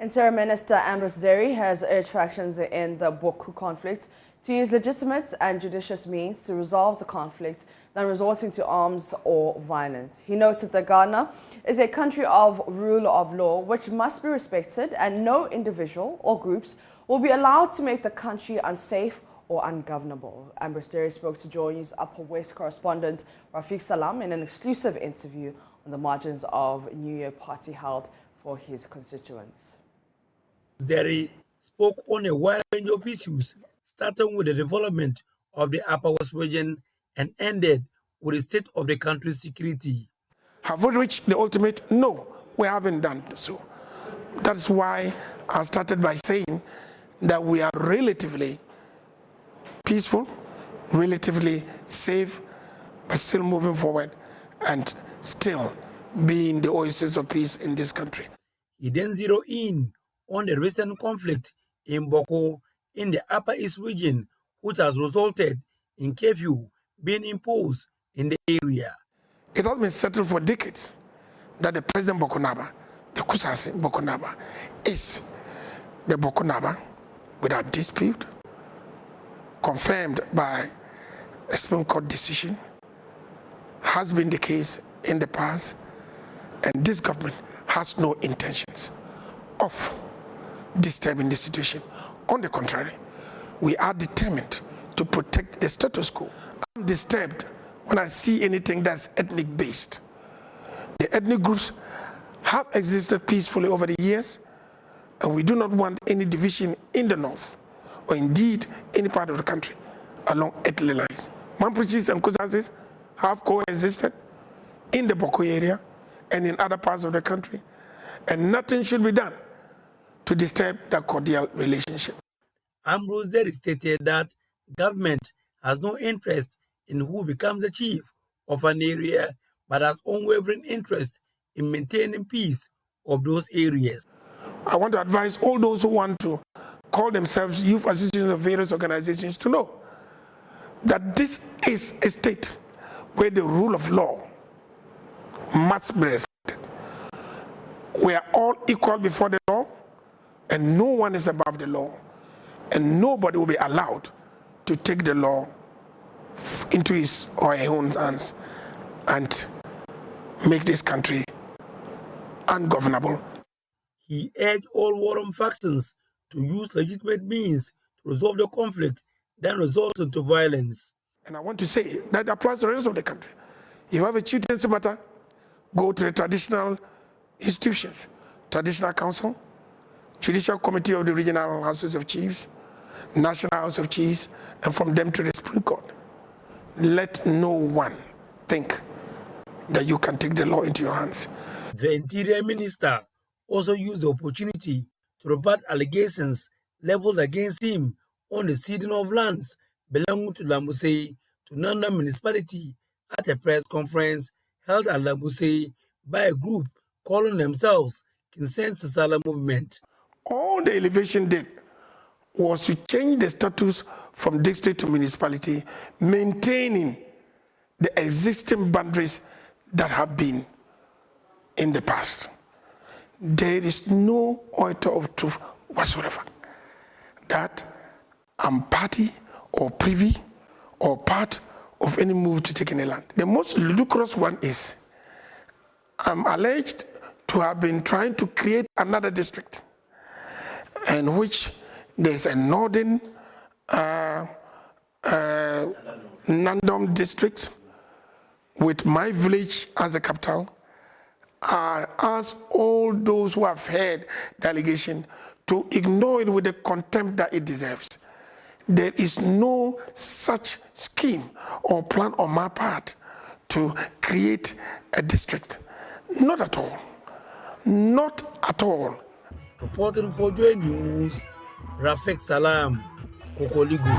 Interior Minister Ambrose Derry has urged factions in the Bawku conflict to use legitimate and judicious means to resolve the conflict than resorting to arms or violence. He noted that Ghana is a country of rule of law which must be respected, and no individual or groups will be allowed to make the country unsafe or ungovernable. Ambrose Derry spoke to JoyNews Upper West correspondent Rafiq Salam in an exclusive interview on the margins of New Year party held for his constituents. Derry spoke on a wide range of issues, starting with the development of the Upper West region and ended with the state of the country's security. Have we reached the ultimate? No, we haven't done so. That's why I started by saying that we are relatively peaceful, relatively safe, but still moving forward and still being the oasis of peace in this country. He then zeroed in on the recent conflict in Bawku in the Upper East region, which has resulted in curfew being imposed in the area. It has been settled for decades that the President Bokunaba, the Kusasi Bokunaba, is the Bokunaba without dispute, confirmed by a Supreme Court decision, has been the case in the past, and this government has no intentions of disturbing the situation. On the contrary, we are determined to protect the status quo. I'm disturbed when I see anything that's ethnic based. The ethnic groups have existed peacefully over the years, and we do not want any division in the north, or indeed any part of the country, along ethnic lines. Mampuchis and Kusasis have coexisted in the Bawku area and in other parts of the country, and nothing should be done to disturb that cordial relationship. Ambrose Derry stated that government has no interest in who becomes the chief of an area, but has unwavering interest in maintaining peace of those areas. I want to advise all those who want to call themselves youth associations of various organizations to know that this is a state where the rule of law must be respected. We are all equal before the law, and no one is above the law, and nobody will be allowed to take the law into his or her own hands and make this country ungovernable. He urged all warring factions to use legitimate means to resolve the conflict, then resort into violence. And I want to say that applies to the rest of the country. If you have a chieftaincy matter, go to the traditional institutions, traditional council, judicial committee of the regional houses of chiefs, national house of chiefs, and from them to the Supreme Court. Let no one think that you can take the law into your hands. The Interior Minister also used the opportunity to rebut allegations leveled against him on the ceding of lands belonging to Lambuse to Nanda municipality at a press conference held at Lambuse by a group calling themselves Consent Sasala Movement. All the elevation did was to change the status from district to municipality, maintaining the existing boundaries that have been in the past. There is no iota of truth whatsoever that I'm party or privy or part of any move to take any land. The most ludicrous one is I'm alleged to have been trying to create another district in which there's a northern Nandom district with my village as the capital. I ask all those who have heard the allegation to ignore it with the contempt that it deserves. There is no such scheme or plan on my part to create a district. Not at all. Not at all. Reporting for JoyNews, Rafiq Salam, Kokoligu.